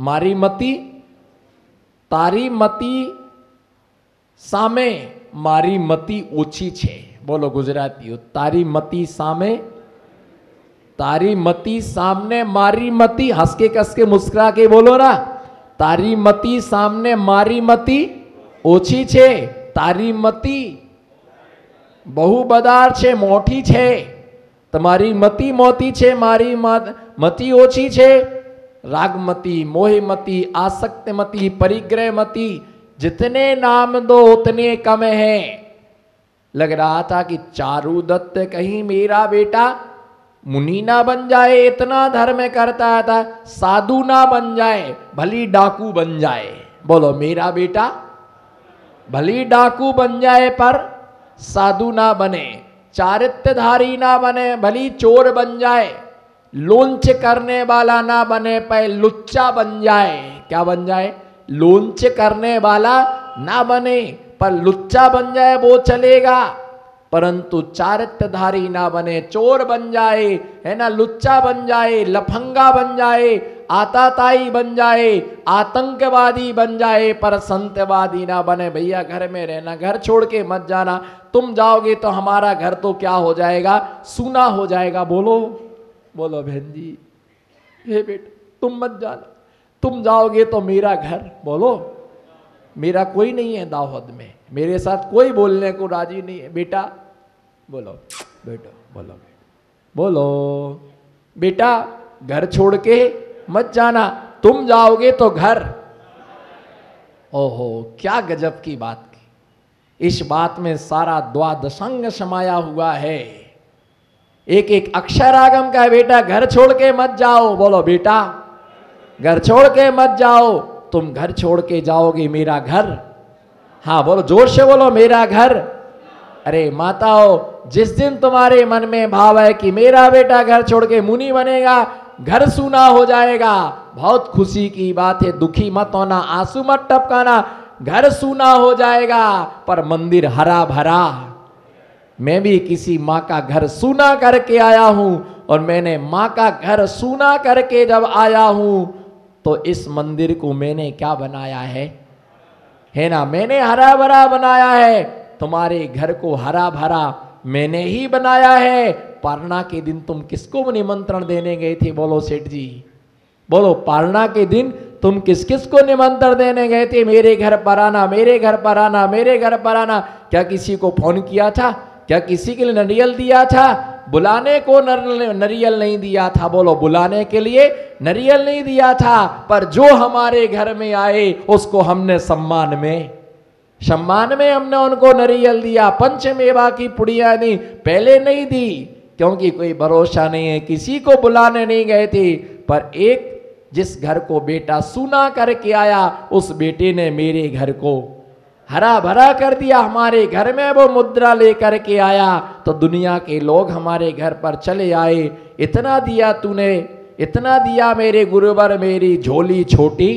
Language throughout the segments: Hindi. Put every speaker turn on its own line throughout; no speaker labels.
મારી મતી તારી મતી સામે મારી મતી ઓછી છે. બોલો ગુજરાતીઓ, તારી મતી સામે तारी मती सामने मारी मती. हंस के कस के मुस्कुरा के बोलो ना, तारी मती सामने मारी मती ओछी छे. तारी मती बहु बदार छे, मोटी छे. तमारी मती मोती छे, मारी मती ओछी छे. रागमती, मोहमती, आसक्तमती, परिग्रहमती, जितने नाम दो उतने कम है. लग रहा था कि चारू दत्त कहीं मेरा बेटा मुनि ना बन जाए, इतना धर्म करता था, साधु ना बन जाए, भली डाकू बन जाए. बोलो मेरा बेटा भली डाकू बन जाए पर साधु ना बने, चारित्रधारी ना बने, भली चोर बन जाए, लोंच करने वाला ना बने पर लुच्चा बन जाए. क्या बन जाए? लोंच करने वाला ना बने पर लुच्चा बन जाए वो चलेगा, परंतु चारित्रधारी ना बने, चोर बन जाए, है ना, लुच्चा बन जाए, लफंगा बन जाए, आताताई बन जाए, आतंकवादी बन जाए, पर संतवादी ना बने. भैया घर में रहना, घर छोड़ के मत जाना. तुम जाओगे तो हमारा घर तो क्या हो जाएगा? सूना हो जाएगा. बोलो बोलो बहन जी, हे बेटा तुम मत जाना, तुम जाओगे तो मेरा घर, बोलो मेरा कोई नहीं है दाऊद में, मेरे साथ कोई बोलने को राजी नहीं है. बेटा बोलो, बेटा बोलो, बोलो बेटा घर छोड़ के मत जाना, तुम जाओगे तो घर. ओहो क्या गजब की बात की. इस बात में सारा द्वादशांग समाया हुआ है. एक एक अक्षर आगम का है. बेटा घर छोड़ के मत जाओ. बोलो बेटा घर छोड़ के मत जाओ. तुम घर छोड़ के जाओगे मेरा घर. हाँ बोलो जोर से बोलो, मेरा घर. अरे माताओं, जिस दिन तुम्हारे मन में भाव है कि मेरा बेटा घर छोड़ के मुनि बनेगा, घर सूना हो जाएगा, बहुत खुशी की बात है. दुखी मत होना, आंसू मत टपकाना. घर सूना हो जाएगा पर मंदिर हरा भरा. मैं भी किसी माँ का घर सूना करके आया हूं, और मैंने माँ का घर सूना करके जब आया हूं तो इस मंदिर को मैंने क्या बनाया है ना, मैंने हरा भरा बनाया है. तुम्हारे घर को हरा भरा मैंने ही बनाया है. पारना के दिन तुम किसको निमंत्रण देने गए थे? बोलो सेठ जी, बोलो पारना के दिन तुम किस किस को निमंत्रण देने गए थे? मेरे घर पर आना, मेरे घर पर आना, मेरे घर पर आना. क्या किसी को फोन किया था? क्या किसी के लिए नरियल दिया था? बुलाने को नरियल नहीं दिया था. बोलो बुलाने के लिए नरियल नहीं दिया था, पर जो हमारे घर में आए उसको हमने सम्मान में हमने उनको नरियल दिया. पंचमेवा की पुड़िया दी, पहले नहीं दी, क्योंकि कोई भरोसा नहीं है. किसी को बुलाने नहीं गए थे, पर एक जिस घर को बेटा सूना करके आया, उस बेटे ने मेरे घर को हरा भरा कर दिया. हमारे घर में वो मुद्रा लेकर के आया तो दुनिया के लोग हमारे घर पर चले आए. इतना दिया तूने, इतना दिया मेरे गुरुवर, मेरी झोली छोटी.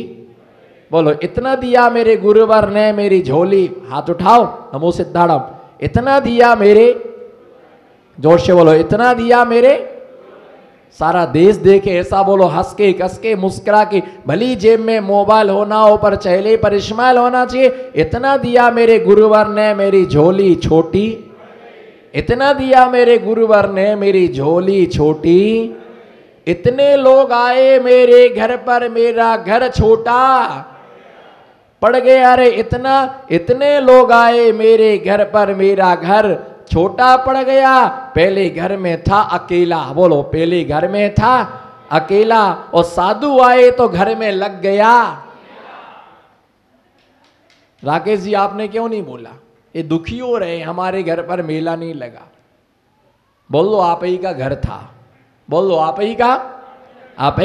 बोलो इतना दिया मेरे गुरुवर ने मेरी झोली. हाथ उठाओ, नमो सिद्धाड़म. इतना दिया मेरे, जोर से बोलो, इतना दिया मेरे. सारा देश देखे ऐसा बोलो, हंस के कस के मुस्कुरा के. भली जेब में मोबाइल होना हो पर चेहरे पर इस्माइल होना चाहिए. इतना दिया मेरे गुरुवर ने मेरी झोली छोटी. इतना दिया मेरे गुरुवर ने मेरी झोली छोटी. इतने लोग आए मेरे घर पर, मेरा घर छोटा पड़ गया. अरे इतने लोग आए मेरे घर पर, मेरा घर छोटा पड़ गया. पहले घर में था अकेला. बोलो पहले घर में था अकेला, और साधु आए तो घर में लग गया. राकेश जी आपने क्यों नहीं बोला? ये दुखी हो रहे, हमारे घर पर मेला नहीं लगा. बोल लो आप ही का घर था. बोल लो आप ही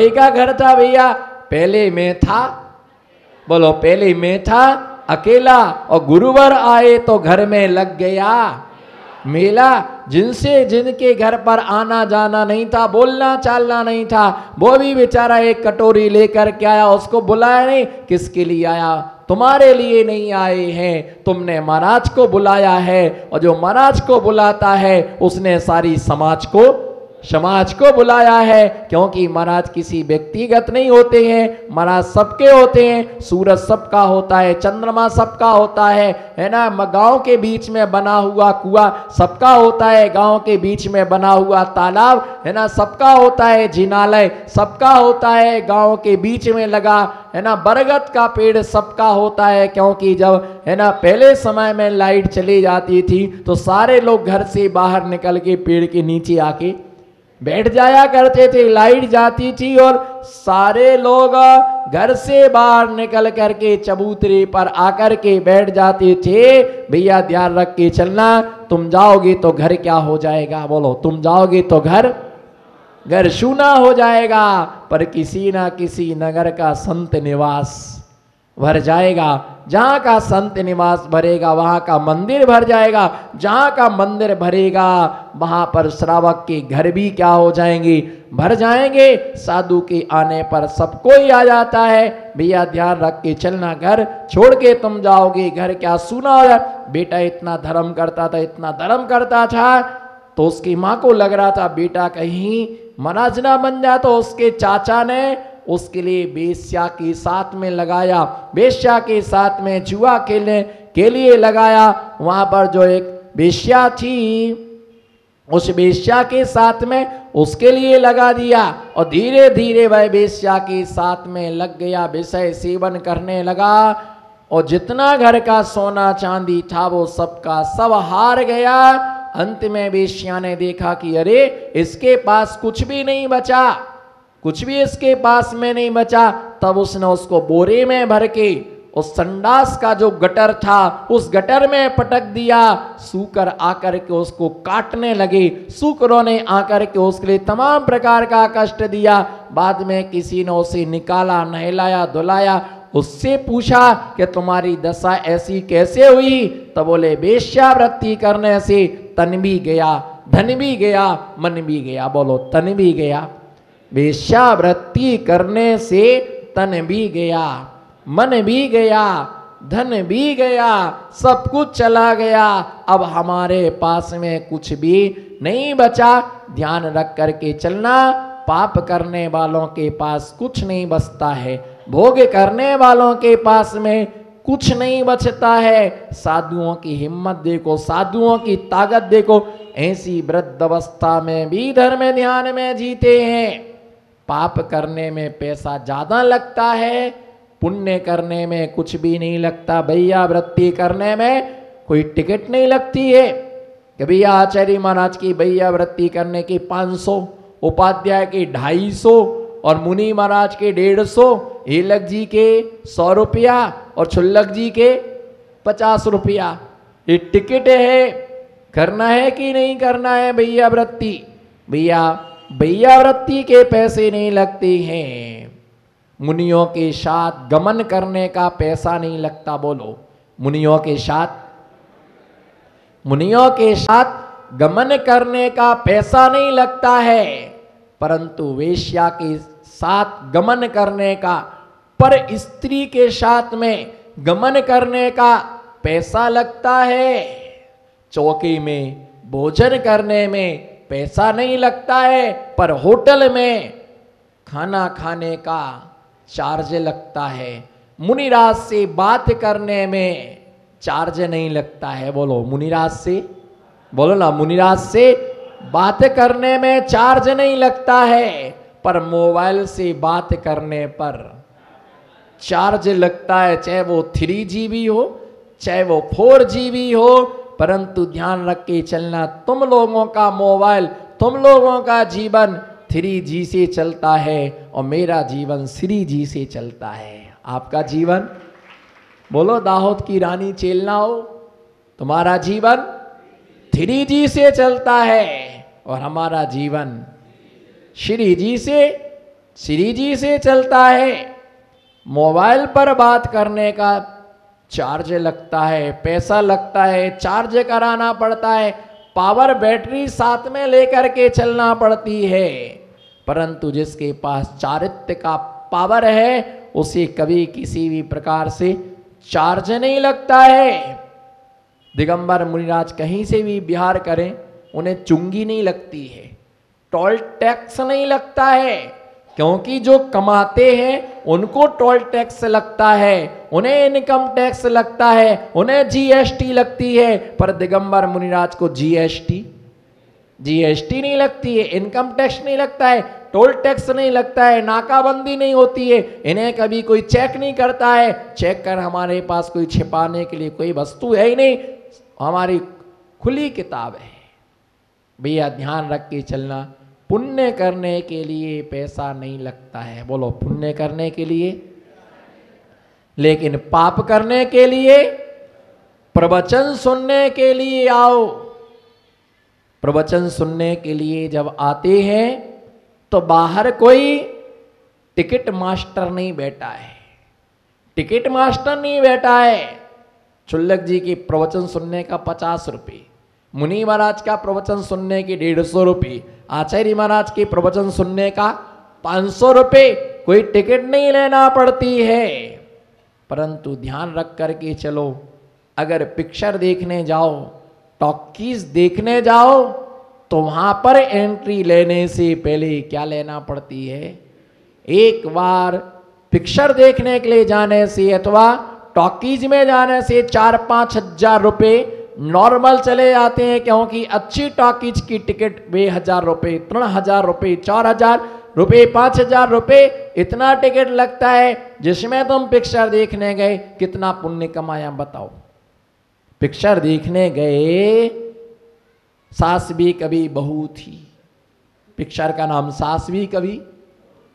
का घर था भैया. पहले मैं था, बोलो पहले मैं था अकेला, और गुरुवर आए तो घर में लग गया मेला. जिनके घर पर आना जाना नहीं था, बोलना चालना नहीं था, वो भी बेचारा एक कटोरी लेकर के आया. उसको बुलाया नहीं. किसके लिए आया? तुम्हारे लिए नहीं आए हैं, तुमने महाराज को बुलाया है, और जो महाराज को बुलाता है उसने सारी समाज को समाज को बुलाया है, क्योंकि महाराज किसी व्यक्तिगत नहीं होते हैं, महाराज सबके होते हैं। सूरज सबका होता है, चंद्रमा सबका होता है ना। गांव के बीच में बना हुआ कुआं सबका होता है, गांव के बीच में बना हुआ तालाब है ना सबका होता है, जिनालय सबका होता है, गांव के बीच में लगा है ना बरगद का पेड़ सबका होता है। क्योंकि जब है ना पहले समय में लाइट चली जाती थी तो सारे लोग घर से बाहर निकल के पेड़ के नीचे आके बैठ जाया करते थे। लाइट जाती थी और सारे लोग घर से बाहर निकल करके चबूतरे पर आकर के बैठ जाते थे। भैया ध्यान रख के चलना, तुम जाओगे तो घर क्या हो जाएगा, बोलो, तुम जाओगे तो घर सूना हो जाएगा, पर किसी ना किसी नगर का संत निवास भर जाएगा। जहाँ का संत निवास भरेगा वहाँ का मंदिर भर जाएगा, जहाँ का मंदिर भरेगा वहाँ पर श्रावक के घर भी क्या हो जाएंगे, भर जाएंगे। साधु के आने पर सबको ही आ जाता है। भैया ध्यान रख के चलना, घर छोड़ के तुम जाओगे घर क्या सूना हो जाए। बेटा इतना धर्म करता था, इतना धर्म करता था, तो उसकी माँ को लग रहा था बेटा कहीं महाराज ना बन जाए, तो उसके चाचा ने उसके लिए वेश्या के साथ में लगाया, वेश्या के साथ में जुआ खेलने के लिए लगाया। वहां पर जो एक वेश्या थी उस वेश्या के साथ में उसके लिए लगा दिया, और धीरे धीरे वह वेश्या के साथ में लग गया, विषय सेवन करने लगा, और जितना घर का सोना चांदी था वो सबका सब हार गया। अंत में वेश्या ने देखा कि अरे इसके पास कुछ भी नहीं बचा, कुछ भी इसके पास में नहीं बचा। तब उसने उसको बोरे में भर के उस संडास का जो गटर था उस गटर में पटक दिया। सूकर आकर के उसको काटने लगे, सूकरों ने आकर के उसके लिए तमाम प्रकार का कष्ट दिया। बाद में किसी ने उसे निकाला, नहलाया, धुलाया, उससे पूछा कि तुम्हारी दशा ऐसी कैसे हुई, तो बोले वेश्यावृत्ति करने से तन भी गया, धन भी गया, मन भी गया। बोलो, तन भी गया, वेश्यावृत्ति करने से तन भी गया, मन भी गया, धन भी गया, सब कुछ चला गया। अब हमारे पास में कुछ भी नहीं बचा। ध्यान रख करके चलना, पाप करने वालों के पास कुछ नहीं बचता है, भोग करने वालों के पास में कुछ नहीं बचता है। साधुओं की हिम्मत देखो, साधुओं की ताकत देखो, ऐसी वृद्ध अवस्था में भी धर्म ध्यान में जीते हैं। पाप करने में पैसा ज्यादा लगता है, पुण्य करने में कुछ भी नहीं लगता। भैया वृत्ति करने में कोई टिकट नहीं लगती है। कभी आचार्य महाराज की भैया वृत्ति करने की 500, उपाध्याय की 250 और मुनि महाराज के 150, हेलक जी के 100 रुपया और छुल्लक जी के 50 रुपया। ये टिकट है, करना है कि नहीं करना है भैया वृत्ति। भैया वृत्ति के पैसे नहीं लगते हैं। मुनियों के साथ गमन करने का पैसा नहीं लगता। बोलो, मुनियों के साथ गमन करने का पैसा नहीं लगता है, परंतु वेश्या के साथ गमन करने का, पर स्त्री के साथ में गमन करने का पैसा लगता है। चौकी में भोजन करने में पैसा नहीं लगता है, पर होटल में खाना खाने का चार्ज लगता है। मुनिराज से बात करने में चार्ज नहीं लगता है। बोलो, मुनिराज से, बोलो ना, मुनिराज से बात करने में चार्ज नहीं लगता है, पर मोबाइल से बात करने पर चार्ज लगता है। चाहे वो 3GB हो, चाहे वो 4GB हो, परंतु ध्यान रख के चलना, तुम लोगों का मोबाइल, तुम लोगों का जीवन 3G से चलता है और मेरा जीवन 3G से चलता है। आपका जीवन, बोलो, दाहोद की रानी चेलना हो, तुम्हारा जीवन 3G से चलता है और हमारा जीवन श्री जी से चलता है। मोबाइल पर बात करने का चार्ज लगता है, पैसा लगता है, चार्ज कराना पड़ता है, पावर बैटरी साथ में लेकर के चलना पड़ती है। परंतु जिसके पास चारित्र्य का पावर है उसे कभी किसी भी प्रकार से चार्ज नहीं लगता है। दिगंबर मुनिराज कहीं से भी विहार करें उन्हें चुंगी नहीं लगती है, टोल टैक्स नहीं लगता है, क्योंकि जो कमाते हैं उनको टोल टैक्स लगता है, उन्हें इनकम टैक्स लगता है, उन्हें जीएसटी लगती है। पर दिगंबर मुनिराज को जीएसटी नहीं लगती है, इनकम टैक्स नहीं लगता है, टोल टैक्स नहीं लगता है, नाकाबंदी नहीं होती है, इन्हें कभी कोई चेक नहीं करता है। चेक कर हमारे पास कोई छिपाने के लिए कोई वस्तु है ही नहीं, हमारी खुली किताब है। भैया ध्यान रख के चलना, पुण्य करने के लिए पैसा नहीं लगता है। बोलो, पुण्य करने के लिए, लेकिन पाप करने के लिए, प्रवचन सुनने के लिए आओ। प्रवचन सुनने के लिए जब आते हैं तो बाहर कोई टिकट मास्टर नहीं बैठा है, टिकट मास्टर नहीं बैठा है। चुल्लक जी की प्रवचन सुनने का 50 रुपये, मुनि महाराज का प्रवचन सुनने के 150 रुपये, आचार्य महाराज के प्रवचन सुनने का 500 रुपये, कोई टिकट नहीं लेना पड़ती है। परंतु ध्यान रख करके चलो, अगर पिक्चर देखने जाओ, टॉकीज देखने जाओ, तो वहां पर एंट्री लेने से पहले क्या लेना पड़ती है? एक बार पिक्चर देखने के लिए जाने से अथवा टॉकीज में जाने से 4-5 हजार रुपये नॉर्मल चले जाते हैं, क्योंकि अच्छी टॉकीज की टिकट 2,000 रुपये, 3,000 रुपये, 4,000 रुपये, 5,000 रुपये, इतना टिकट लगता है। जिसमें तुम पिक्चर देखने गए, कितना पुण्य कमाया बताओ? पिक्चर देखने गए, सास भी कभी बहू थी, पिक्चर का नाम सास भी कभी,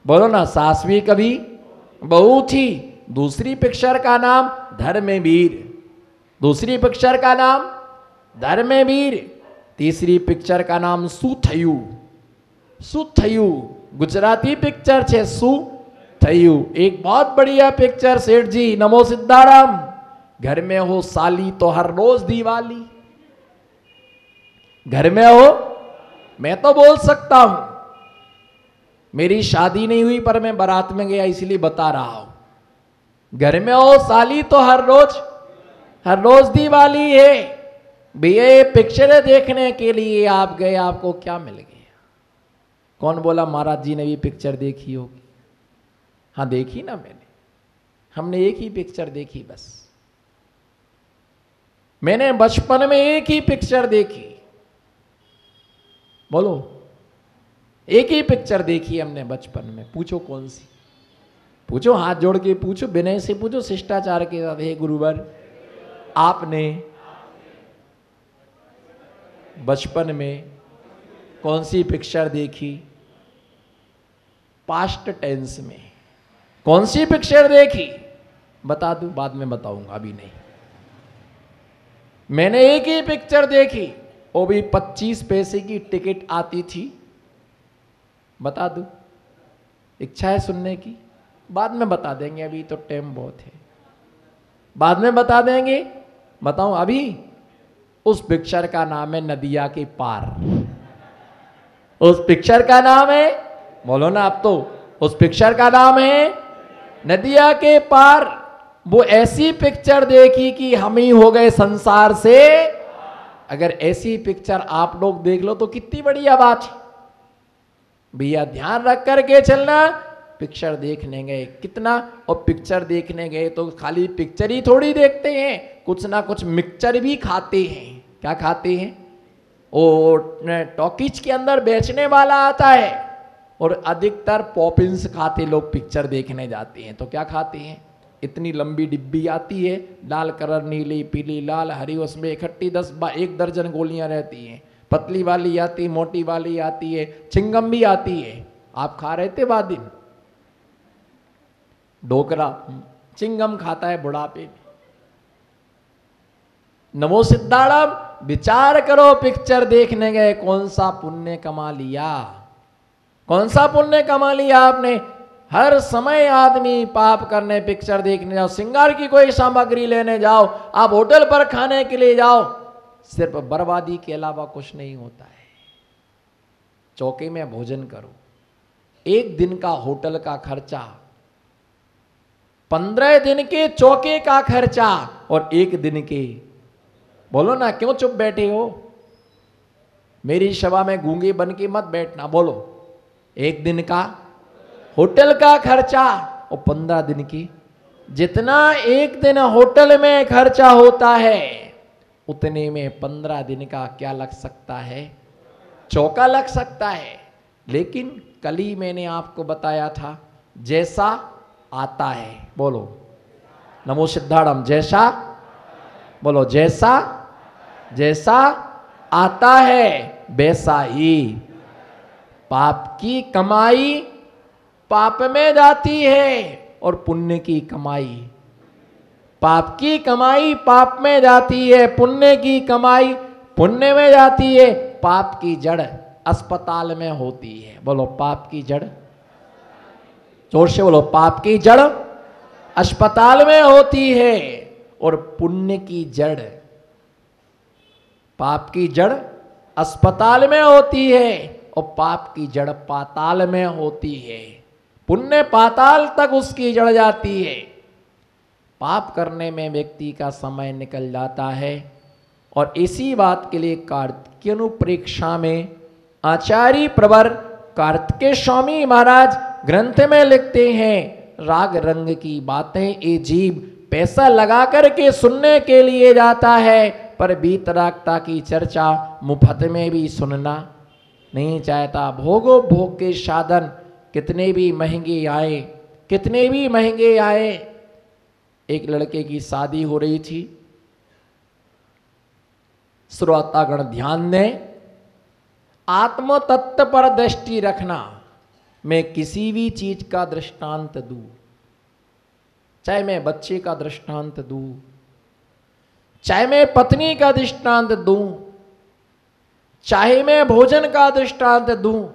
बोलो ना, सास भी कभी बहू थी। दूसरी पिक्चर का नाम धर्मवीर, दूसरी पिक्चर का नाम धर्मवीर, तीसरी पिक्चर का नाम सुथयू, सुथयू गुजराती पिक्चर छे सुथयू। एक बहुत बढ़िया पिक्चर सेठ जी, नमो सिद्धाराम। घर में हो साली तो हर रोज दिवाली, घर में हो, मैं तो बोल सकता हूं, मेरी शादी नहीं हुई पर मैं बारात में गया इसलिए बता रहा हूं। घर में हो साली तो हर रोज दिवाली है। भैया ये पिक्चरें देखने के लिए आप गए, आपको क्या मिल गया? कौन बोला महाराज जी ने भी पिक्चर देखी होगी? हाँ देखी ना मैंने, हमने एक ही पिक्चर देखी बस। मैंने बचपन में एक ही पिक्चर देखी, बोलो, एक ही पिक्चर देखी हमने बचपन में। पूछो कौन सी? पूछो, हाथ जोड़ के पूछो, विनय से पूछो, शिष्टाचार के साथ। हे गुरुवर, आपने बचपन में कौन सी पिक्चर देखी? पास्ट टेंस में कौन सी पिक्चर देखी? बता दूं? बाद में बताऊंगा, अभी नहीं। मैंने एक ही पिक्चर देखी, वो भी 25 पैसे की टिकट आती थी। बता दूं? इच्छा है सुनने की? बाद में बता देंगे, अभी तो टाइम बहुत है, बाद में बता देंगे। बताऊं अभी? उस पिक्चर का नाम है नदिया के पार। उस पिक्चर का नाम है, बोलो ना आप तो, उस पिक्चर का नाम है नदिया के पार। वो ऐसी पिक्चर देखी कि हम ही हो गए संसार से। अगर ऐसी पिक्चर आप लोग देख लो तो कितनी बढ़िया बात है। भैया ध्यान रख करके चलना। पिक्चर देखने गए कितना, और पिक्चर देखने गए तो खाली पिक्चर ही थोड़ी देखते हैं, कुछ ना कुछ मिक्सचर भी खाते हैं। क्या खाते हैं? ओ टॉकीज के अंदर बेचने वाला आता है, और अधिकतर पॉपिंस खाते लोग पिक्चर देखने जाते हैं। तो क्या खाते हैं? इतनी लंबी डिब्बी आती है, लाल कलर, नीली, पीली, लाल, हरी, उसमें इकट्ठी 1 दर्जन गोलियां रहती हैं। पतली वाली आती, मोटी वाली आती है, चिंगम भी आती है। आप खा रहे थे बाद दिन? ढोकरा चिंगम खाता है बुढ़ापे में। नमो सिद्धाराम। विचार करो, पिक्चर देखने गए, कौन सा पुण्य कमा लिया? कौन सा पुण्य कमा लिया आपने? हर समय आदमी पाप करने, पिक्चर देखने जाओ, श्रृंगार की कोई सामग्री लेने जाओ, आप होटल पर खाने के लिए जाओ, सिर्फ बर्बादी के अलावा कुछ नहीं होता है। चौके में भोजन करो, एक दिन का होटल का खर्चा, 15 दिन के चौके का खर्चा, और एक दिन के, बोलो ना, क्यों चुप बैठे हो? मेरी सभा में गूंगे बन के मत बैठना, बोलो। एक दिन का होटल का खर्चा और 15 दिन की, जितना एक दिन होटल में खर्चा होता है उतने में 15 दिन का क्या लग सकता है, चौका लग सकता है। लेकिन कल ही मैंने आपको बताया था, जैसा आता है, बोलो नमो सिद्धाड़म, जैसा, बोलो जैसा, जैसा आता है वैसा ही। पाप की कमाई पाप में जाती है और पुण्य की कमाई, पाप की कमाई पाप में जाती है, पुण्य की कमाई पुण्य में जाती है। पाप की जड़ अस्पताल में होती है, बोलो पाप की जड़, जोर से बोलो, पाप की जड़ अस्पताल में होती है और पुण्य की जड़, पाप की जड़ अस्पताल में होती है और पाप की जड़ पाताल में होती है। पुण्य पाताल तक उसकी जड़ जाती है। पाप करने में व्यक्ति का समय निकल जाता है। और इसी बात के लिए कार्तिकेय अनुप्रेक्षा में आचार्य प्रवर कार्तिकेय स्वामी महाराज ग्रंथ में लिखते हैं, राग रंग की बातें ये जीव पैसा लगा करके सुनने के लिए जाता है, पर वीतरागता की चर्चा मुफ्त में भी सुनना नहीं चाहता। भोगो भोग के साधन कितने भी महंगे आए, कितने भी महंगे आए। एक लड़के की शादी हो रही थी, श्रोतागण ध्यान दें, आत्म तत्व पर दृष्टि रखना। मैं किसी भी चीज का दृष्टांत दूं, चाहे मैं बच्चे का दृष्टांत दूं, चाहे मैं पत्नी का दृष्टांत दूं, चाहे मैं भोजन का दृष्टांत दूं,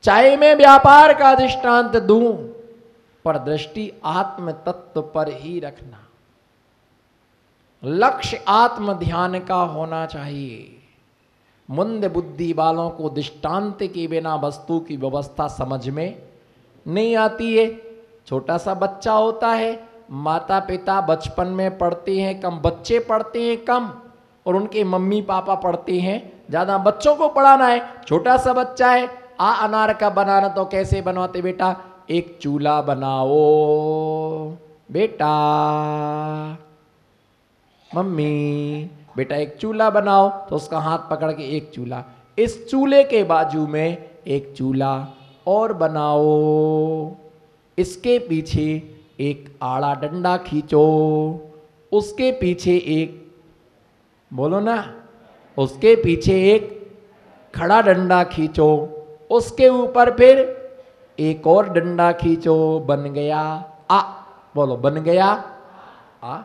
चाहे मैं व्यापार का दृष्टांत दूं, पर दृष्टि आत्म तत्व पर ही रखना। लक्ष्य आत्म ध्यान का होना चाहिए। मंद बुद्धि वालों को दृष्टांत के बिना वस्तु की व्यवस्था समझ में नहीं आती है। छोटा सा बच्चा होता है, माता पिता बचपन में पढ़ते हैं कम, बच्चे पढ़ते हैं कम और उनके मम्मी पापा पढ़ते हैं ज़्यादा। बच्चों को पढ़ाना है, छोटा सा बच्चा है, अनार का बनाना तो कैसे बनवाते बेटा, एक चूल्हा बनाओ बेटा, मम्मी बेटा एक चूल्हा बनाओ, तो उसका हाथ पकड़ के एक चूल्हा, इस चूल्हे के बाजू में एक चूल्हा और बनाओ, इसके पीछे एक आड़ा डंडा खींचो, उसके पीछे एक, बोलो ना, उसके पीछे एक खड़ा डंडा खींचो, उसके ऊपर फिर एक और डंडा खींचो, बन गया आ, बोलो बन गया आ।